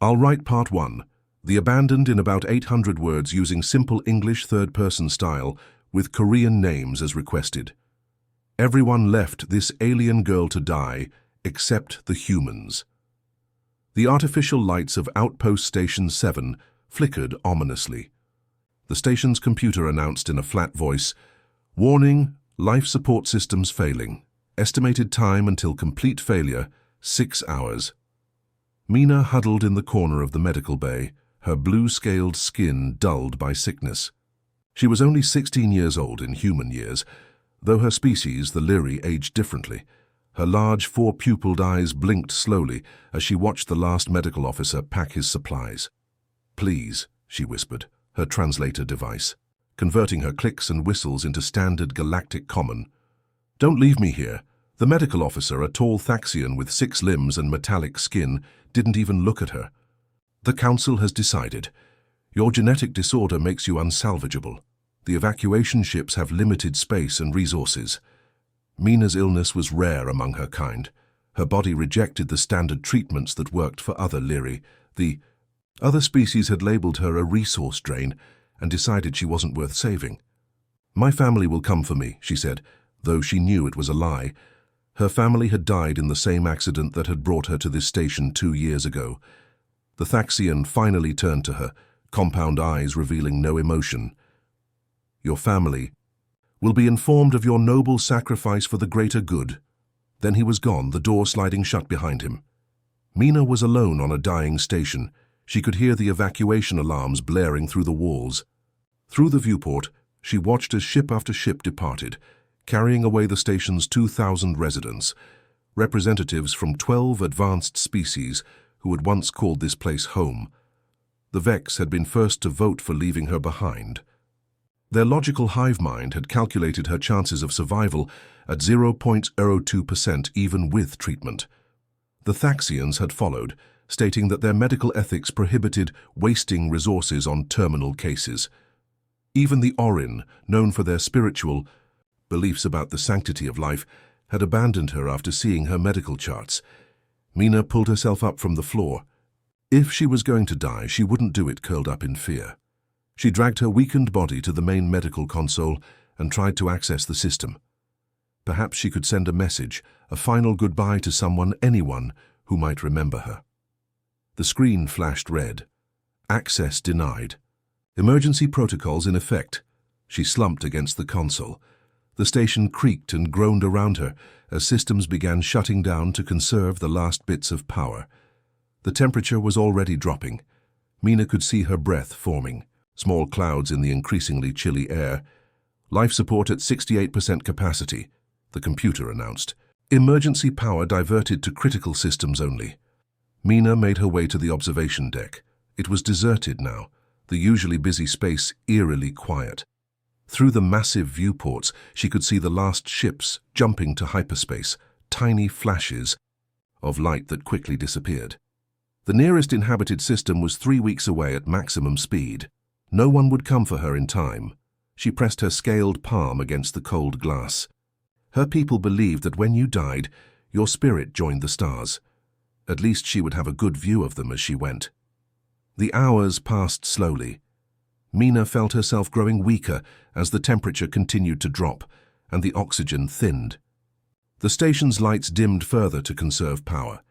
I'll write part 1. The abandoned in about 800 words using simple English third-person style with Korean names as requested. Everyone left this alien girl to die, except the humans. The artificial lights of Outpost Station 7 flickered ominously. The station's computer announced in a flat voice, "Warning, life support systems failing. Estimated time until complete failure, 6 hours." Mina huddled in the corner of the medical bay, her blue-scaled skin dulled by sickness. She was only 16 years old in human years, though her species, the Lyri, aged differently. Her large, four-pupiled eyes blinked slowly as she watched the last medical officer pack his supplies. "Please," she whispered, her translator device, converting her clicks and whistles into standard galactic common. "Don't leave me here." The medical officer, a tall Thaxian with 6 limbs and metallic skin, didn't even look at her. "The Council has decided. Your genetic disorder makes you unsalvageable. The evacuation ships have limited space and resources." Mina's illness was rare among her kind. Her body rejected the standard treatments that worked for other Lyri. The other species had labeled her a resource drain and decided she wasn't worth saving. "My family will come for me," she said, though she knew it was a lie. Her family had died in the same accident that had brought her to this station 2 years ago. The Thaxian finally turned to her, compound eyes revealing no emotion. "Your family will be informed of your noble sacrifice for the greater good." Then he was gone, the door sliding shut behind him. Mina was alone on a dying station. She could hear the evacuation alarms blaring through the walls. Through the viewport, she watched as ship after ship departed, carrying away the station's 2,000 residents, representatives from 12 advanced species who had once called this place home. The Vex had been first to vote for leaving her behind. Their logical hive mind had calculated her chances of survival at 0.02% even with treatment. The Thaxians had followed, stating that their medical ethics prohibited wasting resources on terminal cases. Even the Orin, known for their spiritual beliefs about the sanctity of life, had abandoned her after seeing her medical charts. Mina pulled herself up from the floor. If she was going to die, she wouldn't do it curled up in fear. She dragged her weakened body to the main medical console and tried to access the system. Perhaps she could send a message, a final goodbye to someone, anyone, who might remember her. The screen flashed red. Access denied. Emergency protocols in effect. She slumped against the console. The station creaked and groaned around her as systems began shutting down to conserve the last bits of power. The temperature was already dropping. Mina could see her breath forming, small clouds in the increasingly chilly air. "Life support at 68% capacity," the computer announced. "Emergency power diverted to critical systems only." Mina made her way to the observation deck. It was deserted now, the usually busy space eerily quiet. Through the massive viewports, she could see the last ships jumping to hyperspace, tiny flashes of light that quickly disappeared. The nearest inhabited system was 3 weeks away at maximum speed. No one would come for her in time. She pressed her scaled palm against the cold glass. Her people believed that when you died, your spirit joined the stars. At least she would have a good view of them as she went. The hours passed slowly. Mina felt herself growing weaker as the temperature continued to drop and the oxygen thinned. The station's lights dimmed further to conserve power.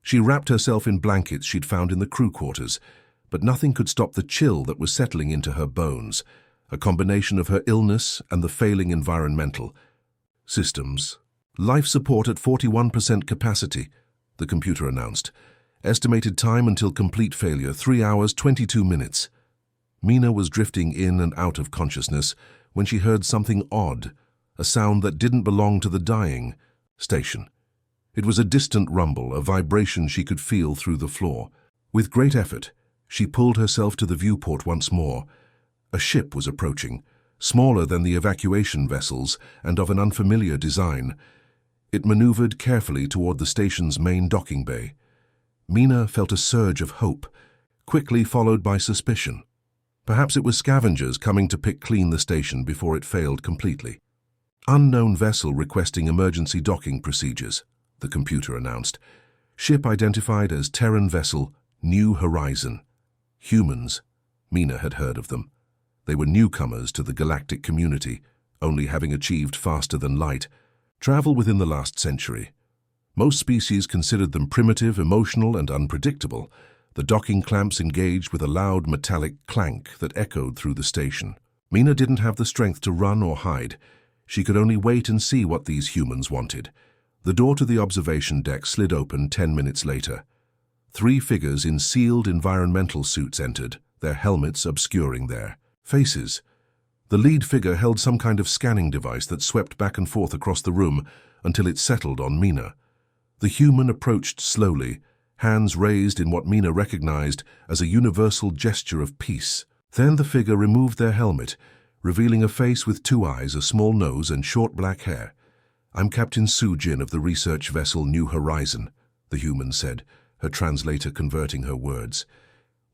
She wrapped herself in blankets she'd found in the crew quarters, but nothing could stop the chill that was settling into her bones, a combination of her illness and the failing environmental systems. "Life support at 41% capacity," the computer announced. "Estimated time until complete failure, 3 hours, 22 minutes. Mina was drifting in and out of consciousness when she heard something odd, a sound that didn't belong to the dying station. It was a distant rumble, a vibration she could feel through the floor. With great effort, she pulled herself to the viewport once more. A ship was approaching, smaller than the evacuation vessels and of an unfamiliar design. It maneuvered carefully toward the station's main docking bay. Mina felt a surge of hope, quickly followed by suspicion. Perhaps it was scavengers coming to pick clean the station before it failed completely. "Unknown vessel requesting emergency docking procedures," the computer announced. "Ship identified as Terran vessel New Horizon. Humans. Mina had heard of them. They were newcomers to the galactic community, only having achieved faster than light travel within the last century. Most species considered them primitive, emotional, and unpredictable. The docking clamps engaged with a loud metallic clank that echoed through the station. Mina didn't have the strength to run or hide. She could only wait and see what these humans wanted. The door to the observation deck slid open 10 minutes later. 3 figures in sealed environmental suits entered, their helmets obscuring their faces. The lead figure held some kind of scanning device that swept back and forth across the room until it settled on Mina. The human approached slowly, hands raised in what Mina recognized as a universal gesture of peace. Then the figure removed their helmet, revealing a face with 2 eyes, a small nose, and short black hair. "I'm Captain Sujin of the research vessel New Horizon," the human said, her translator converting her words.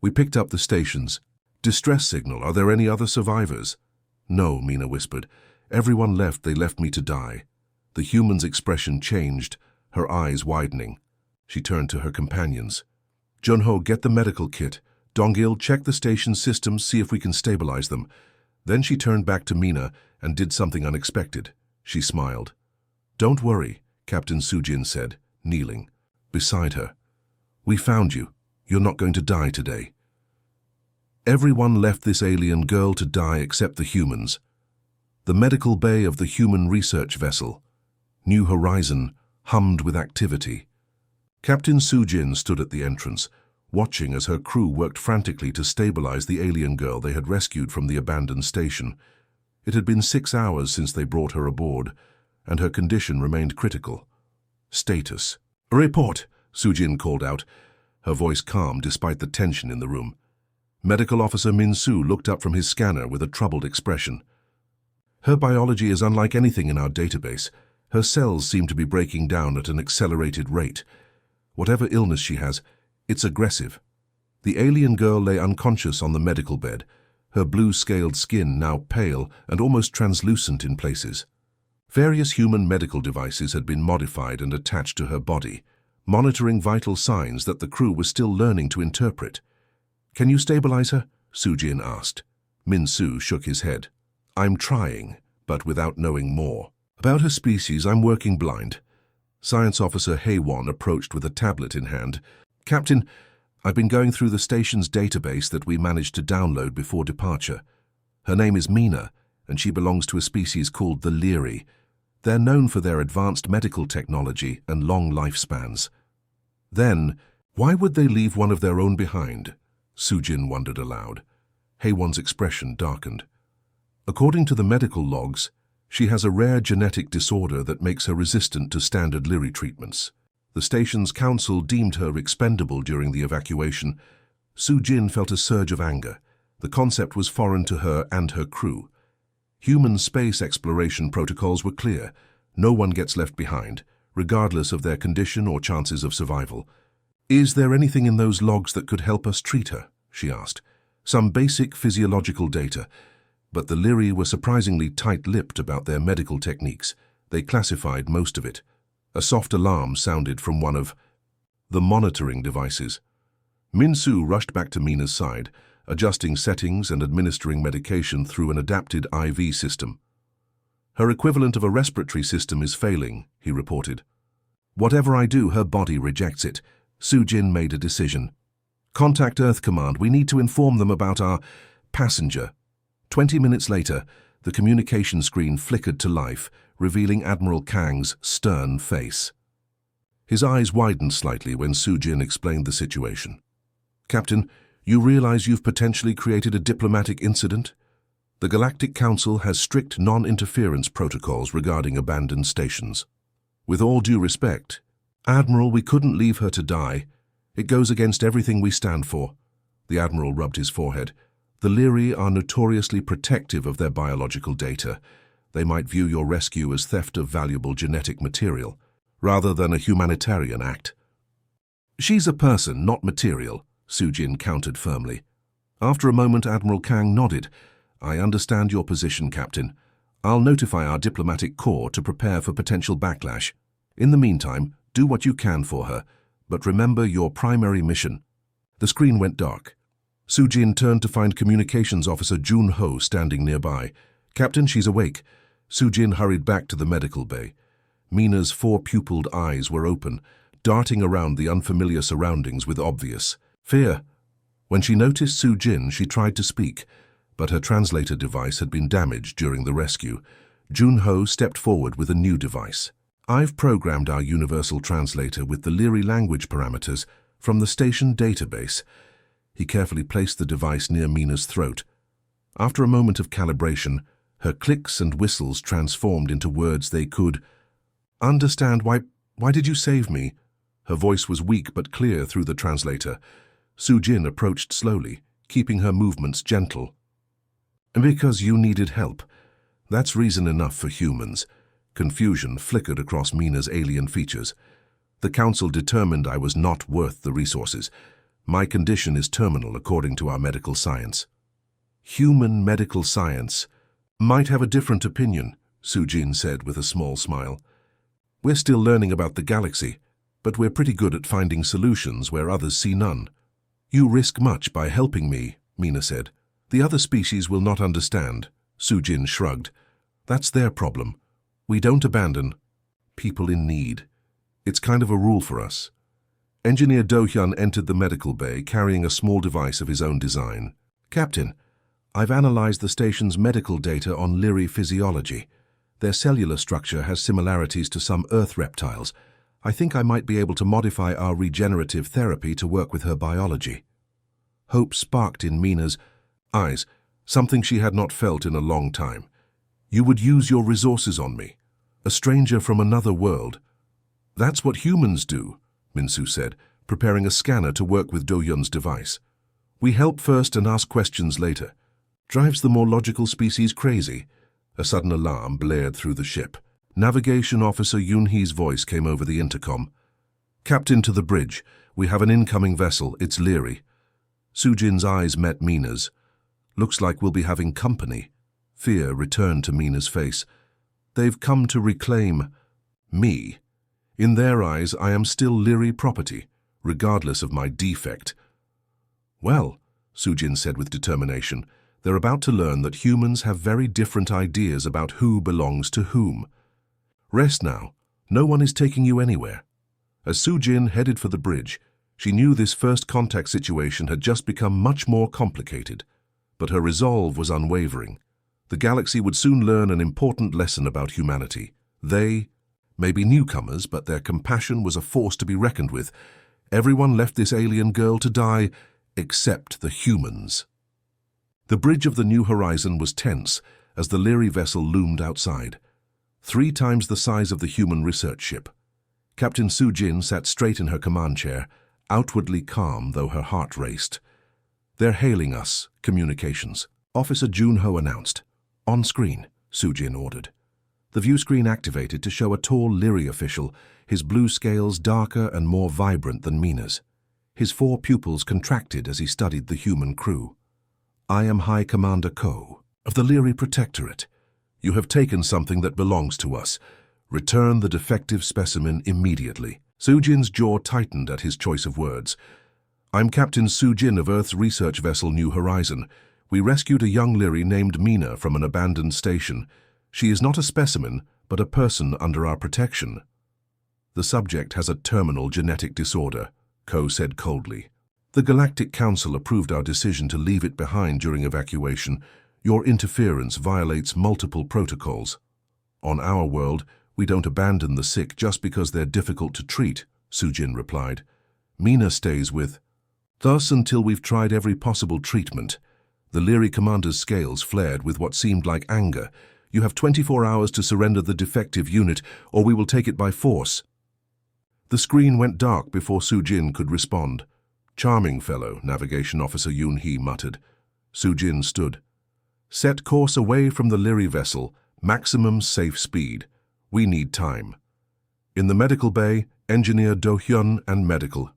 "We picked up the station's distress signal. Are there any other survivors?" "No," Mina whispered. "Everyone left. They left me to die." The human's expression changed, her eyes widening. She turned to her companions. "Junho, get the medical kit. Dongil, check the station's systems, see if we can stabilize them." Then she turned back to Mina and did something unexpected. She smiled. "Don't worry," Captain Sujin said, kneeling beside her. "We found you. You're not going to die today." Everyone left this alien girl to die except the humans. The medical bay of the human research vessel, New Horizon, hummed with activity. Captain Sujin stood at the entrance, watching as her crew worked frantically to stabilize the alien girl they had rescued from the abandoned station. It had been 6 hours since they brought her aboard, and her condition remained critical. "Status." "A report," Sujin called out, her voice calm despite the tension in the room. Medical Officer Min Su looked up from his scanner with a troubled expression. "Her biology is unlike anything in our database. Her cells seem to be breaking down at an accelerated rate. Whatever illness she has, it's aggressive." The alien girl lay unconscious on the medical bed, her blue-scaled skin now pale and almost translucent in places. Various human medical devices had been modified and attached to her body, monitoring vital signs that the crew was still learning to interpret. "Can you stabilize her?" Sujin asked. Min Su shook his head. "I'm trying, but without knowing more. About her species, I'm working blind." Science Officer Haywon approached with a tablet in hand. "Captain, I've been going through the station's database that we managed to download before departure. Her name is Mina, and she belongs to a species called the Leary. They're known for their advanced medical technology and long lifespans." Then, why would they leave one of their own behind? Sujin wondered aloud. Haywon's expression darkened. "According to the medical logs, she has a rare genetic disorder that makes her resistant to standard Leary treatments. The station's council deemed her expendable during the evacuation." Sujin felt a surge of anger. The concept was foreign to her and her crew. Human space exploration protocols were clear. No one gets left behind, regardless of their condition or chances of survival. "Is there anything in those logs that could help us treat her?" she asked. "Some basic physiological data." But the Leary were surprisingly tight-lipped about their medical techniques. They classified most of it. A soft alarm sounded from one of the monitoring devices. Min Su rushed back to Mina's side, adjusting settings and administering medication through an adapted IV system. "Her equivalent of a respiratory system is failing," he reported. "Whatever I do, her body rejects it." Sujin made a decision. "Contact Earth Command. We need to inform them about our passenger." 20 minutes later, the communication screen flickered to life, revealing Admiral Kang's stern face. His eyes widened slightly when Sujin explained the situation. "Captain, you realize you've potentially created a diplomatic incident? The Galactic Council has strict non-interference protocols regarding abandoned stations. With all due respect, Admiral, we couldn't leave her to die. It goes against everything we stand for." The Admiral rubbed his forehead. "The Leary are notoriously protective of their biological data. They might view your rescue as theft of valuable genetic material, rather than a humanitarian act." "She's a person, not material," Sujin countered firmly. After a moment, Admiral Kang nodded. "I understand your position, Captain. I'll notify our diplomatic corps to prepare for potential backlash. In the meantime, do what you can for her, but remember your primary mission." The screen went dark. Sujin turned to find Communications Officer Jun-ho standing nearby. "Captain, she's awake." Sujin hurried back to the medical bay. Mina's four-pupilled eyes were open, darting around the unfamiliar surroundings with obvious fear. When she noticed Sujin, she tried to speak, but her translator device had been damaged during the rescue. Jun-ho stepped forward with a new device. "I've programmed our universal translator with the Leary language parameters from the station database." He carefully placed the device near Mina's throat. After a moment of calibration, her clicks and whistles transformed into words they could understand. Why did you save me?" Her voice was weak but clear through the translator. Sujin approached slowly, keeping her movements gentle. "Because you needed help. That's reason enough for humans." Confusion flickered across Mina's alien features. "The council determined I was not worth the resources. My condition is terminal according to our medical science." "Human medical science might have a different opinion," Sujin said with a small smile. "We're still learning about the galaxy, but we're pretty good at finding solutions where others see none." "You risk much by helping me," Mina said. "The other species will not understand." Sujin shrugged. "That's their problem. We don't abandon people in need. It's kind of a rule for us." Engineer Do-hyun entered the medical bay carrying a small device of his own design. "Captain, I've analyzed the station's medical data on Leary physiology. Their cellular structure has similarities to some Earth reptiles. I think I might be able to modify our regenerative therapy to work with her biology." Hope sparked in Mina's eyes, something she had not felt in a long time. "You would use your resources on me, a stranger from another world." "That's what humans do," Minsu said, preparing a scanner to work with Do-hyun's device. "We help first and ask questions later. Drives the more logical species crazy." A sudden alarm blared through the ship. Navigation Officer Yoon-hee's voice came over the intercom. "Captain, to the bridge. We have an incoming vessel. It's Leary." Sujin's eyes met Mina's. "Looks like we'll be having company." Fear returned to Mina's face. "They've come to reclaim me. In their eyes, I am still Leary property, regardless of my defect." "Well," Sujin said with determination, "they're about to learn that humans have very different ideas about who belongs to whom. Rest now. No one is taking you anywhere." As Sujin headed for the bridge, she knew this first contact situation had just become much more complicated, but her resolve was unwavering. The galaxy would soon learn an important lesson about humanity. They may be newcomers, but their compassion was a force to be reckoned with. Everyone left this alien girl to die, except the humans. The bridge of the New Horizon was tense as the Leary vessel loomed outside. 3 times the size of the human research ship. Captain Sujin sat straight in her command chair, outwardly calm though her heart raced. "They're hailing us, communications," Officer Jun-ho announced. "On screen," Sujin ordered. The view screen activated to show a tall Leary official, his blue scales darker and more vibrant than Mina's. His 4 pupils contracted as he studied the human crew. "I am High Commander Ko, of the Leary Protectorate. You have taken something that belongs to us. Return the defective specimen immediately." Sujin's jaw tightened at his choice of words. "I'm Captain Sujin of Earth's research vessel New Horizon. We rescued a young Leary named Mina from an abandoned station. She is not a specimen, but a person under our protection." "The subject has a terminal genetic disorder," Ko said coldly. "The Galactic Council approved our decision to leave it behind during evacuation. Your interference violates multiple protocols." "On our world, we don't abandon the sick just because they're difficult to treat," Sujin replied. "Mina stays with us until we've tried every possible treatment." The Leary commander's scales flared with what seemed like anger. "You have 24 hours to surrender the defective unit, or we will take it by force." The screen went dark before Sujin could respond. "Charming fellow," Navigation Officer Yoon-hee muttered. Sujin stood. "Set course away from the Leary vessel, maximum safe speed. We need time." In the medical bay, Engineer Do-hyun and Medical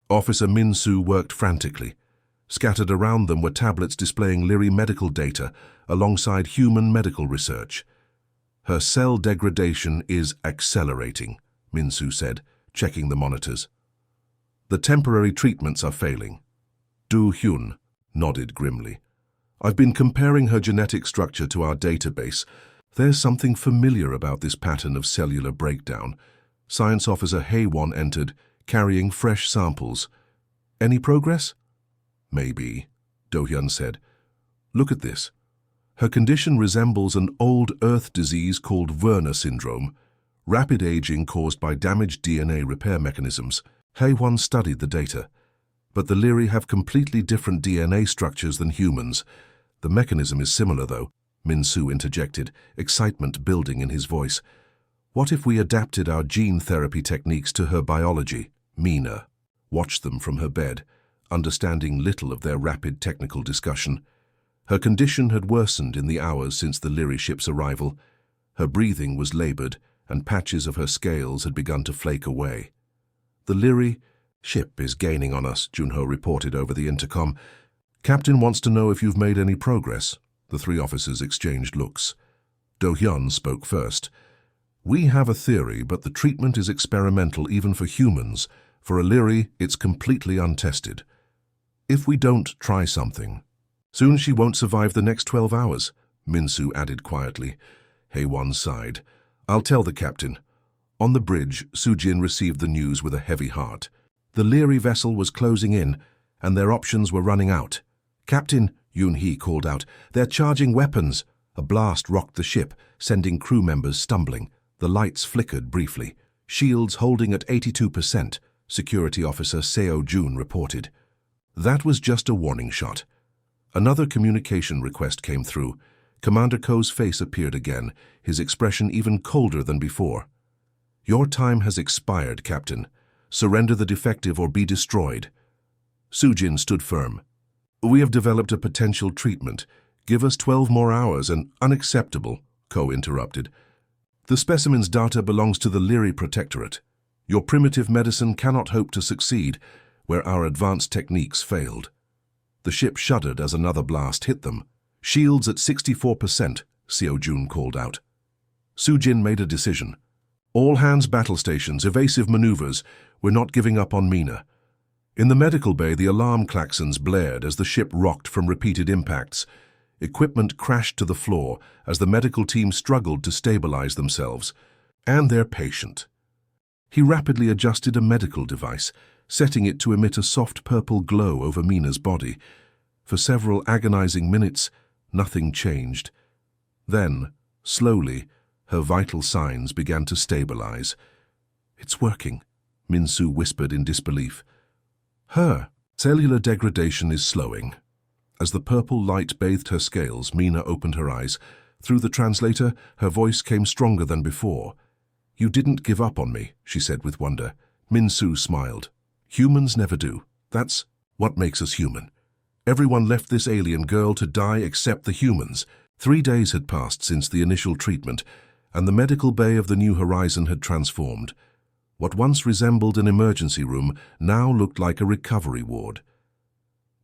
Officer Min-soo worked frantically. Scattered around them were tablets displaying Leary medical data alongside human medical research. "Her cell degradation is accelerating," Min-soo said, checking the monitors. The temporary treatments are failing. Du Hyun nodded grimly. I've been comparing her genetic structure to our database. There's something familiar about this pattern of cellular breakdown. Science Officer Haewon entered, carrying fresh samples. Any progress? Maybe, Do-hyun said. Look at this. Her condition resembles an old Earth disease called Werner syndrome, rapid aging caused by damaged DNA repair mechanisms. Haewon studied the data. But the Lyri have completely different DNA structures than humans. The mechanism is similar, though, Min-soo interjected, excitement building in his voice. What if we adapted our gene therapy techniques to her biology? Mina watched them from her bed, understanding little of their rapid technical discussion. Her condition had worsened in the hours since the Lyri ship's arrival. Her breathing was labored, and patches of her scales had begun to flake away. The Lyri ship is gaining on us, Junho reported over the intercom. Captain wants to know if you've made any progress. The three officers exchanged looks. Do-hyun spoke first. We have a theory, but the treatment is experimental even for humans. For a Lyri, it's completely untested. If we don't try something, soon she won't survive the next 12 hours, Min-soo added quietly. Haewon sighed. I'll tell the captain. On the bridge, Soo-jin received the news with a heavy heart. The Lyri vessel was closing in, and their options were running out. Captain, Yoon-hee called out, they're charging weapons. A blast rocked the ship, sending crew members stumbling. The lights flickered briefly. Shields holding at 82%, Security Officer Seo-jun reported. That was just a warning shot. Another communication request came through. Commander Ko's face appeared again, his expression even colder than before. Your time has expired, Captain. Surrender the defective or be destroyed. Soo-jin stood firm. We have developed a potential treatment. Give us 12 more hours and unacceptable, Ko interrupted. The specimen's data belongs to the Lyri Protectorate. Your primitive medicine cannot hope to succeed where our advanced techniques failed. The ship shuddered as another blast hit them. Shields at 64%, Seo-jun called out. Soo-jin made a decision. All hands battle stations, evasive maneuvers. We're not giving up on Mina. In the medical bay, the alarm klaxons blared as the ship rocked from repeated impacts. Equipment crashed to the floor as the medical team struggled to stabilize themselves. And their patient. He rapidly adjusted a medical device, setting it to emit a soft purple glow over Mina's body. For several agonizing minutes, nothing changed. Then, slowly, her vital signs began to stabilize. It's working, Min-soo whispered in disbelief. Her cellular degradation is slowing. As the purple light bathed her scales, Mina opened her eyes. Through the translator, her voice came stronger than before. You didn't give up on me, she said with wonder. Min-soo smiled. Humans never do. That's what makes us human. Everyone left this alien girl to die except the humans. 3 days had passed since the initial treatment, and the medical bay of the New Horizon had transformed. What once resembled an emergency room now looked like a recovery ward.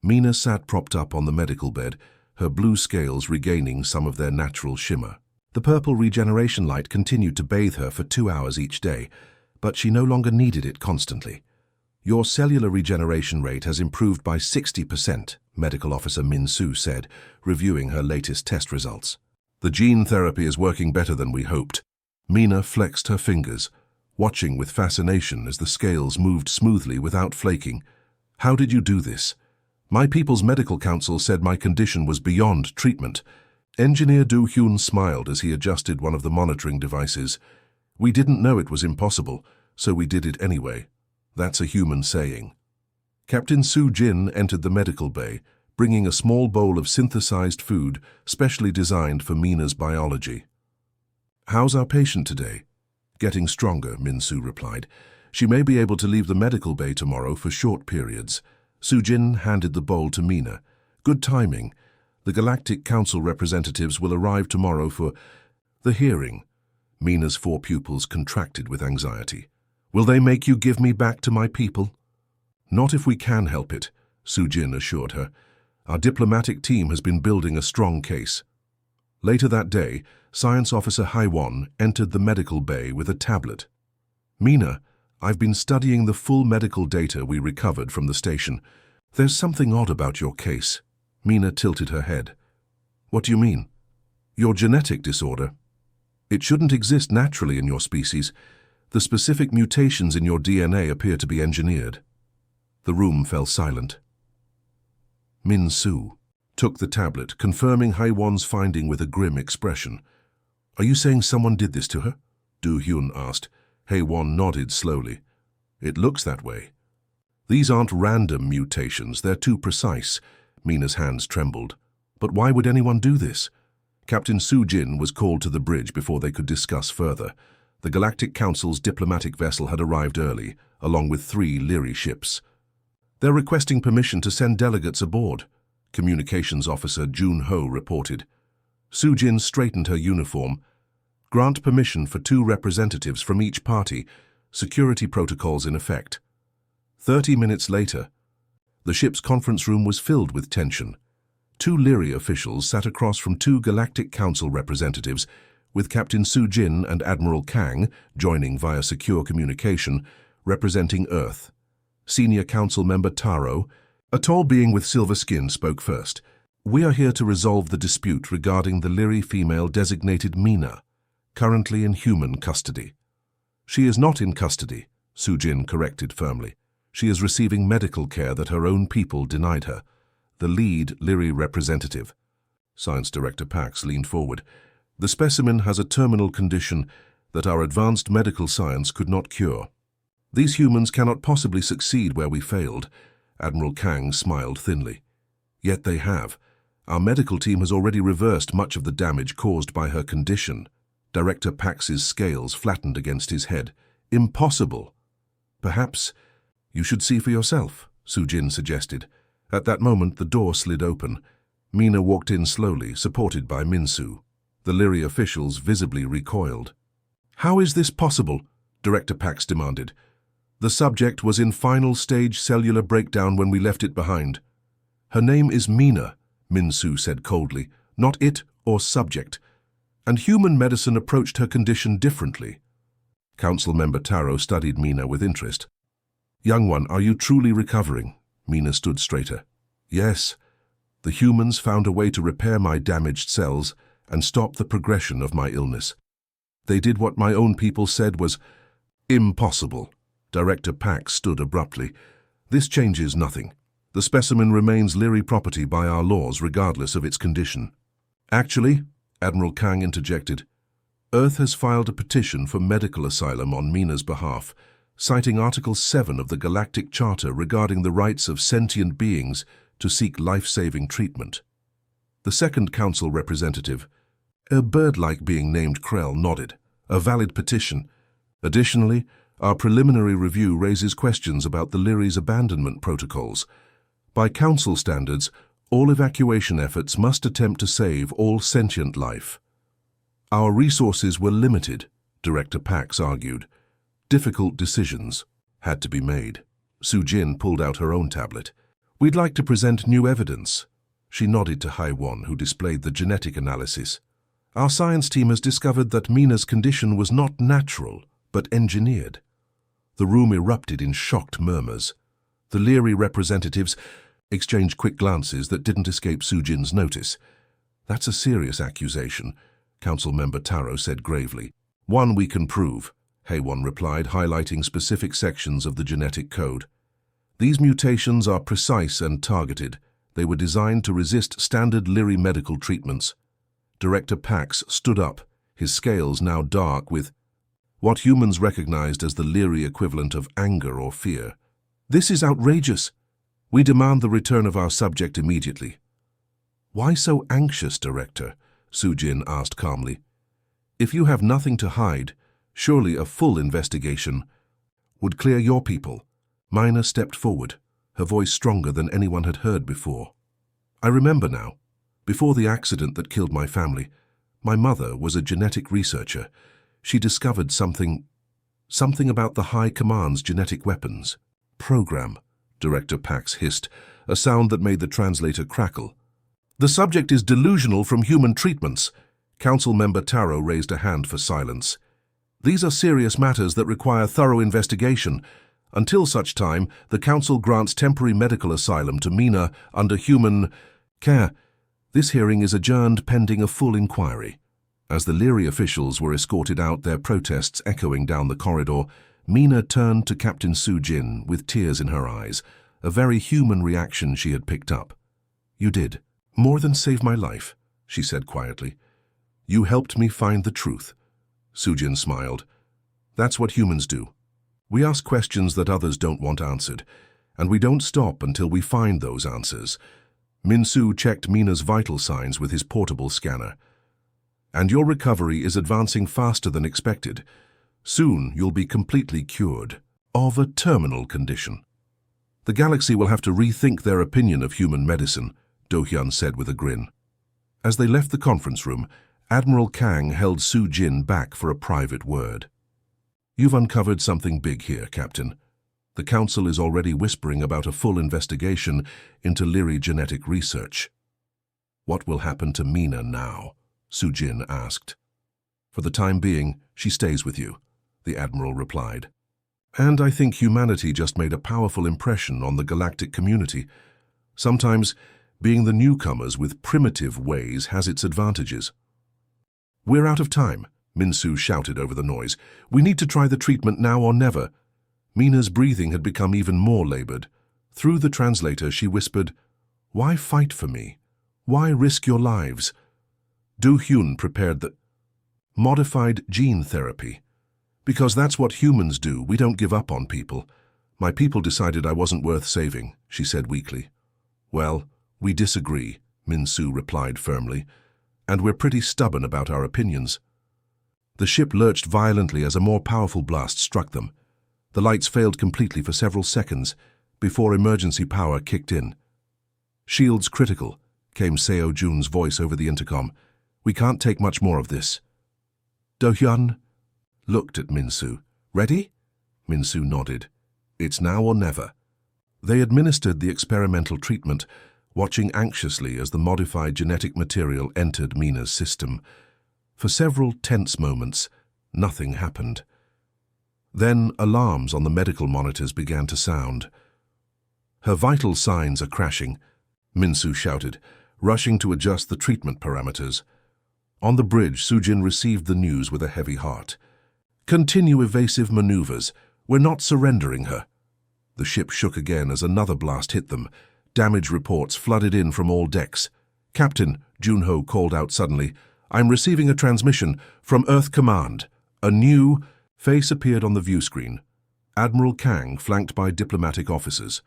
Mina sat propped up on the medical bed, her blue scales regaining some of their natural shimmer. The purple regeneration light continued to bathe her for 2 hours each day, but she no longer needed it constantly. Your cellular regeneration rate has improved by 60%, Medical Officer Min-soo said, reviewing her latest test results. The gene therapy is working better than we hoped. Mina flexed her fingers, watching with fascination as the scales moved smoothly without flaking. How did you do this? My people's medical council said my condition was beyond treatment. Engineer Do-hyun smiled as he adjusted one of the monitoring devices. We didn't know it was impossible, so we did it anyway. That's a human saying. Captain Soo-jin entered the medical bay, bringing a small bowl of synthesized food specially designed for Mina's biology. How's our patient today? Getting stronger, Min-soo replied. She may be able to leave the medical bay tomorrow for short periods. Soo-jin handed the bowl to Mina. Good timing. The Galactic Council representatives will arrive tomorrow for the hearing. Mina's 4 pupils contracted with anxiety. Will they make you give me back to my people? Not if we can help it, Soo-jin assured her. Our diplomatic team has been building a strong case. Later that day, Science Officer Haewon entered the medical bay with a tablet. Mina, I've been studying the full medical data we recovered from the station. There's something odd about your case. Mina tilted her head. What do you mean? Your genetic disorder. It shouldn't exist naturally in your species. The specific mutations in your DNA appear to be engineered. The room fell silent. Min Su took the tablet, confirming Haiwan's finding with a grim expression. Are you saying someone did this to her? Du Hyun asked. Haiwan nodded slowly. It looks that way. These aren't random mutations, they're too precise. Mina's hands trembled. But why would anyone do this? Captain Su Jin was called to the bridge before they could discuss further. The Galactic Council's diplomatic vessel had arrived early, along with 3 Leary ships. They're requesting permission to send delegates aboard, Communications Officer Jun Ho reported. Su Jin straightened her uniform. Grant permission for 2 representatives from each party, security protocols in effect. 30 minutes later, the ship's conference room was filled with tension. 2 Leary officials sat across from 2 Galactic Council representatives, with Captain Su Jin and Admiral Kang joining via secure communication, representing Earth. Senior Council member Taro, a tall being with silver skin, spoke first. We are here to resolve the dispute regarding the Leary female designated Mina, currently in human custody. She is not in custody, Su Jin corrected firmly. She is receiving medical care that her own people denied her. The lead Leary representative, Science Director Pax, leaned forward. The specimen has a terminal condition that our advanced medical science could not cure. These humans cannot possibly succeed where we failed. Admiral Kang smiled thinly. Yet they have. Our medical team has already reversed much of the damage caused by her condition. Director Pax's scales flattened against his head. Impossible. Perhaps you should see for yourself, Su Jin suggested. At that moment, the door slid open. Mina walked in slowly, supported by Min Su. The Leary officials visibly recoiled. How is this possible? Director Pax demanded. The subject was in final stage cellular breakdown when we left it behind. Her name is Mina, Min Su said coldly, not it or subject. And human medicine approached her condition differently. Council member Taro studied Mina with interest. Young one, are you truly recovering? Mina stood straighter. Yes. The humans found a way to repair my damaged cells and stop the progression of my illness. They did what my own people said was impossible. Director Pax stood abruptly. This changes nothing. The specimen remains Leary property by our laws regardless of its condition. Actually, Admiral Kang interjected, Earth has filed a petition for medical asylum on Mina's behalf, citing Article 7 of the Galactic Charter regarding the rights of sentient beings to seek life-saving treatment. The second council representative, a bird-like being named Krell, nodded. A valid petition. Additionally, our preliminary review raises questions about the Leary's abandonment protocols. By council standards, all evacuation efforts must attempt to save all sentient life. Our resources were limited, Director Pax argued. Difficult decisions had to be made. Su Jin pulled out her own tablet. We'd like to present new evidence. She nodded to Haiwan, who displayed the genetic analysis. Our science team has discovered that Mina's condition was not natural, but engineered. The room erupted in shocked murmurs. The Leary representatives exchanged quick glances that didn't escape Su Jin's notice. That's a serious accusation, Council Member Taro said gravely. One we can prove, Haiwan replied, highlighting specific sections of the genetic code. These mutations are precise and targeted. They were designed to resist standard Leary medical treatments. Director Pax stood up, his scales now dark with what humans recognized as the Leary equivalent of anger or fear. This is outrageous. We demand the return of our subject immediately. Why so anxious, Director? Su Jin asked calmly. If you have nothing to hide, surely a full investigation would clear your people. Mina stepped forward, her voice stronger than anyone had heard before. I remember now. Before the accident that killed my family, my mother was a genetic researcher. She discovered something about the High Command's genetic weapons. Program, Director Pax hissed, a sound that made the translator crackle. The subject is delusional from human treatments. Council Member Taro raised a hand for silence. These are serious matters that require thorough investigation. Until such time, the Council grants temporary medical asylum to Mina under human care. This hearing is adjourned pending a full inquiry. As the Leary officials were escorted out, their protests echoing down the corridor, Mina turned to Captain Su-jin with tears in her eyes, a very human reaction she had picked up. "You did more than save my life," she said quietly. "You helped me find the truth." Su-jin smiled. "That's what humans do. We ask questions that others don't want answered, and we don't stop until we find those answers." Min-soo checked Mina's vital signs with his portable scanner. "And your recovery is advancing faster than expected. Soon you'll be completely cured of a terminal condition. The galaxy will have to rethink their opinion of human medicine," Do-hyun said with a grin. As they left the conference room, Admiral Kang held Su-jin back for a private word. "You've uncovered something big here, Captain. The Council is already whispering about a full investigation into Leary genetic research." "What will happen to Mina now?" Su-jin asked. "For the time being, she stays with you," the Admiral replied. "And I think humanity just made a powerful impression on the galactic community. Sometimes, being the newcomers with primitive ways has its advantages." "We're out of time," Min-soo shouted over the noise. "We need to try the treatment now or never." Mina's breathing had become even more labored. Through the translator, she whispered, "Why fight for me? Why risk your lives?" Do-hyun prepared the modified gene therapy. "Because that's what humans do. We don't give up on people. My people decided I wasn't worth saving," she said weakly. "Well, we disagree," Min-soo replied firmly, "and we're pretty stubborn about our opinions." The ship lurched violently as a more powerful blast struck them. The lights failed completely for several seconds before emergency power kicked in. "Shields critical," came Seo Jun's voice over the intercom. "We can't take much more of this." Do-hyun looked at Min-soo. "Ready?" Min-soo nodded. "It's now or never." They administered the experimental treatment, watching anxiously as the modified genetic material entered Mina's system. For several tense moments, nothing happened. Then alarms on the medical monitors began to sound. "Her vital signs are crashing," Min-soo shouted, rushing to adjust the treatment parameters. On the bridge, Su-jin received the news with a heavy heart. "Continue evasive maneuvers. We're not surrendering her." The ship shook again as another blast hit them. Damage reports flooded in from all decks. "Captain," Junho called out suddenly, "I'm receiving a transmission from Earth Command." A new face appeared on the view screen. Admiral Kang, flanked by diplomatic officers.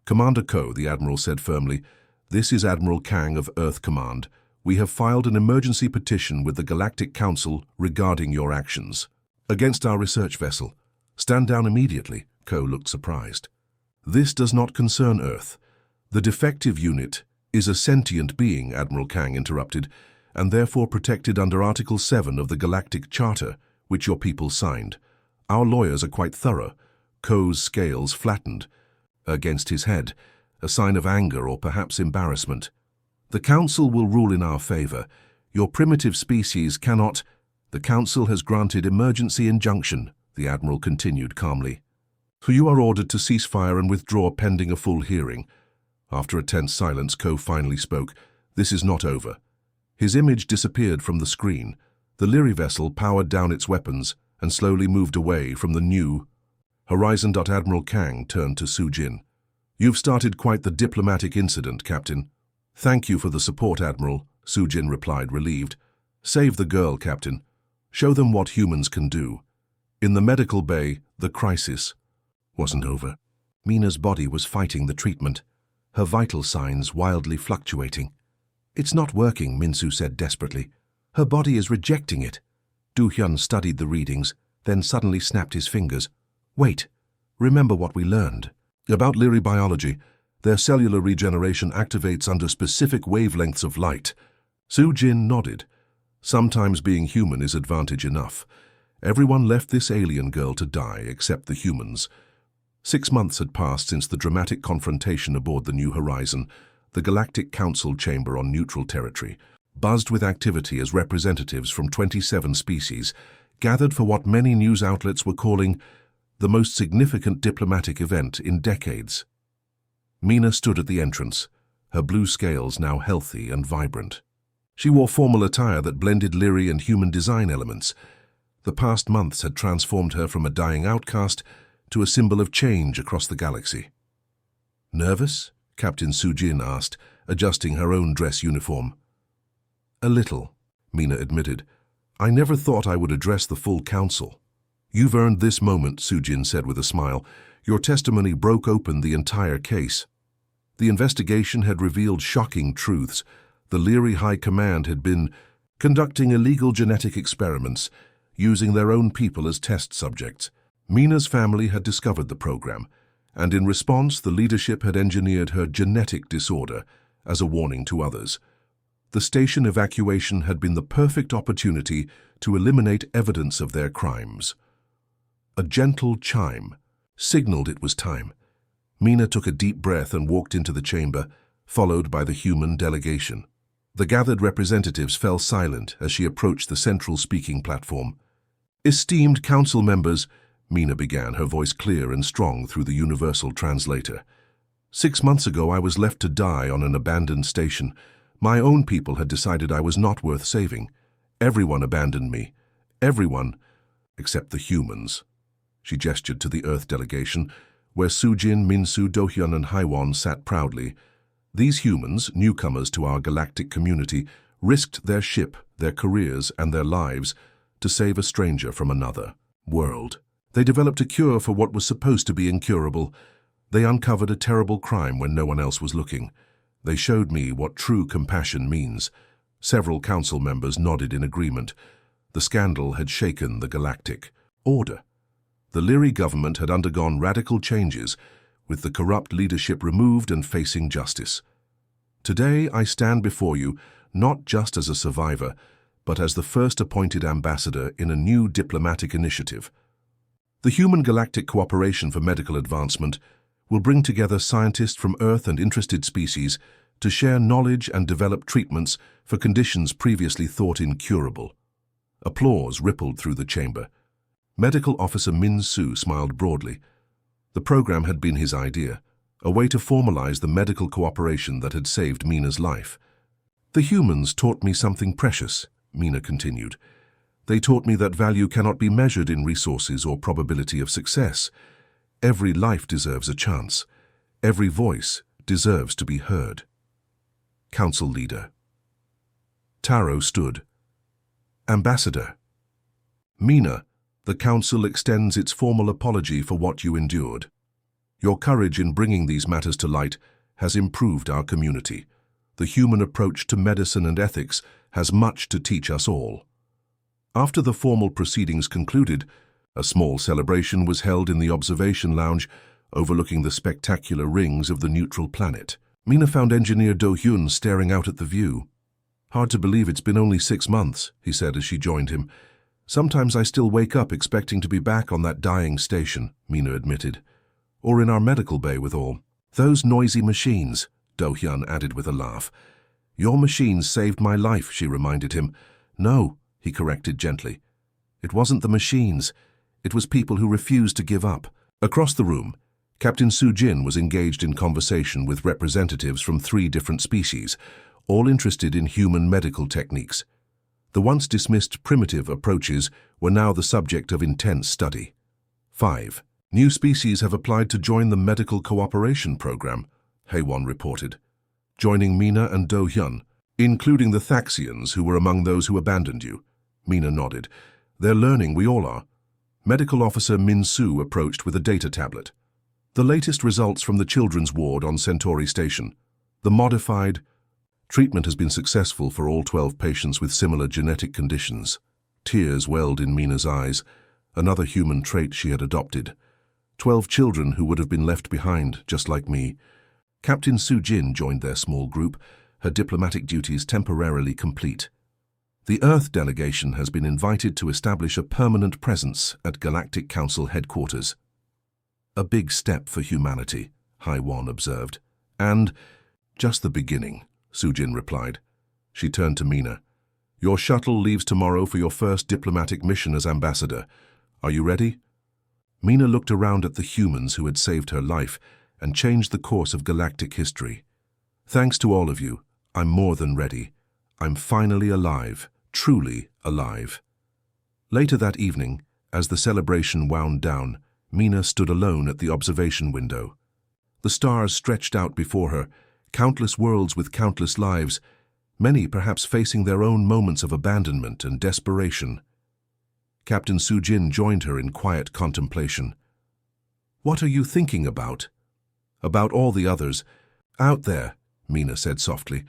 "Commander Ko," the Admiral said firmly, "this is Admiral Kang of Earth Command. We have filed an emergency petition with the Galactic Council regarding your actions against our research vessel. Stand down immediately." Ko looked surprised. "This does not concern Earth. The defective unit is a sentient being," Admiral Kang interrupted, "and therefore protected under Article 7 of the Galactic Charter, which your people signed. Our lawyers are quite thorough." Ko's scales flattened against his head, a sign of anger or perhaps embarrassment. "The Council will rule in our favor. Your primitive species cannot—" "The Council has granted emergency injunction," the Admiral continued calmly. "So you are ordered to cease fire and withdraw pending a full hearing." After a tense silence, Ko finally spoke. "This is not over." His image disappeared from the screen. The Leary vessel powered down its weapons and slowly moved away from the new horizon. Admiral Kang turned to Su-jin. "You've started quite the diplomatic incident, Captain." "Thank you for the support, Admiral," Su-jin replied, relieved. "Save the girl, Captain. Show them what humans can do." In the medical bay, the crisis wasn't over. Mina's body was fighting the treatment, her vital signs wildly fluctuating. "It's not working," Min-soo said desperately. "Her body is rejecting it." Do-hyun studied the readings, then suddenly snapped his fingers. "Wait, remember what we learned about Leary biology. Their cellular regeneration activates under specific wavelengths of light." Su-jin nodded. "Sometimes being human is advantage enough. Everyone left this alien girl to die except the humans." 6 months had passed since the dramatic confrontation aboard the New Horizon. The Galactic Council chamber on neutral territory buzzed with activity as representatives from 27 species gathered for what many news outlets were calling the most significant diplomatic event in decades. Mina stood at the entrance, her blue scales now healthy and vibrant. She wore formal attire that blended Lyri and human design elements. The past months had transformed her from a dying outcast to a symbol of change across the galaxy. "Nervous?" Captain Sujin asked, adjusting her own dress uniform. "A little," Mina admitted. "I never thought I would address the full council." "You've earned this moment," Sujin said with a smile. "Your testimony broke open the entire case." The investigation had revealed shocking truths. The Lyri High Command had been conducting illegal genetic experiments, using their own people as test subjects. Mina's family had discovered the program, and in response the leadership had engineered her genetic disorder as a warning to others. The station evacuation had been the perfect opportunity to eliminate evidence of their crimes. A gentle chime signaled it was time. Mina took a deep breath and walked into the chamber, followed by the human delegation. The gathered representatives fell silent as she approached the central speaking platform. "Esteemed council members," Mina began, her voice clear and strong through the universal translator. "6 months ago I was left to die on an abandoned station. My own people had decided I was not worth saving. Everyone abandoned me. Everyone, except the humans." She gestured to the Earth delegation, where Sujin, Minsu, Dohyun and Haiwan sat proudly. These humans, newcomers to our galactic community, risked their ship, their careers and their lives to save a stranger from another world. They developed a cure for what was supposed to be incurable. They uncovered a terrible crime when no one else was looking. They showed me what true compassion means. Several council members nodded in agreement. The scandal had shaken the galactic order. The Lyri government had undergone radical changes, with the corrupt leadership removed and facing justice. Today I stand before you not just as a survivor, but as the first appointed ambassador in a new diplomatic initiative. The Human Galactic Cooperation for Medical Advancement will bring together scientists from Earth and interested species to share knowledge and develop treatments for conditions previously thought incurable. Applause rippled through the chamber. Medical Officer Min Su smiled broadly. The program had been his idea, a way to formalize the medical cooperation that had saved Mina's life. "The humans taught me something precious," Mina continued. "They taught me that value cannot be measured in resources or probability of success. Every life deserves a chance. Every voice deserves to be heard." Council Leader. Taro stood. "Ambassador." "Mina, the Council extends its formal apology for what you endured. Your courage in bringing these matters to light has improved our community. The human approach to medicine and ethics has much to teach us all." After the formal proceedings concluded, a small celebration was held in the observation lounge overlooking the spectacular rings of the neutral planet. Mina found Engineer Do-hyun staring out at the view. "Hard to believe it's been only 6 months," he said as she joined him. "Sometimes I still wake up expecting to be back on that dying station," Mina admitted. "Or in our medical bay with all those noisy machines," Do-hyun added with a laugh. "Your machines saved my life," she reminded him. "No," he corrected gently. "It wasn't the machines. It was people who refused to give up." Across the room, Captain Sujin was engaged in conversation with representatives from 3 different species, all interested in human medical techniques. The once dismissed primitive approaches were now the subject of intense study. 5 new species have applied to join the medical cooperation program, Haewon reported, joining Mina and Do-hyun, including the Thaxians who were among those who abandoned you. Mina nodded. "They're learning, we all are." Medical Officer Min Su approached with a data tablet. "The latest results from the children's ward on Centauri Station. The modified treatment has been successful for all 12 patients with similar genetic conditions." Tears welled in Mina's eyes, another human trait she had adopted. 12 children who would have been left behind, just like me. Captain Sujin joined their small group, her diplomatic duties temporarily complete. "The Earth delegation has been invited to establish a permanent presence at Galactic Council headquarters." "A big step for humanity," Haiwan observed. "And just the beginning," Sujin replied. She turned to Mina. Your shuttle leaves tomorrow for your first diplomatic mission as ambassador. Are you ready? Mina looked around at the humans who had saved her life and changed the course of galactic history. Thanks to all of you, I'm more than ready. I'm finally alive, truly alive. Later that evening, as the celebration wound down, Mina stood alone at the observation window. The stars stretched out before her, countless worlds with countless lives, many perhaps facing their own moments of abandonment and desperation. Captain Sujin joined her in quiet contemplation. "What are you thinking about?" "About all the others. Out there," Mina said softly.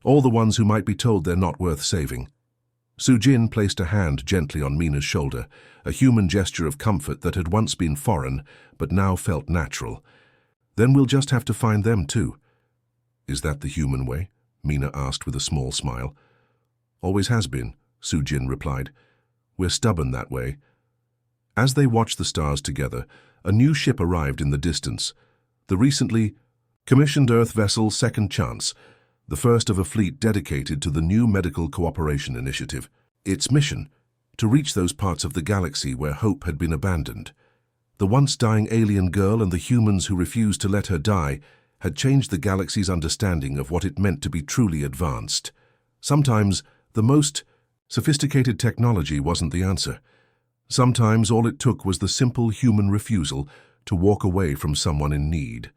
"All the ones who might be told they're not worth saving." Sujin placed a hand gently on Mina's shoulder, a human gesture of comfort that had once been foreign, but now felt natural. "Then we'll just have to find them too." "Is that the human way?" Mina asked with a small smile. "Always has been," Sujin replied. "We're stubborn that way." As they watched the stars together, a new ship arrived in the distance. The recently commissioned Earth vessel Second Chance, the first of a fleet dedicated to the new Medical Cooperation Initiative. Its mission, to reach those parts of the galaxy where hope had been abandoned. The once dying alien girl and the humans who refused to let her die had changed the galaxy's understanding of what it meant to be truly advanced. Sometimes, the most sophisticated technology wasn't the answer. Sometimes all it took was the simple human refusal to walk away from someone in need.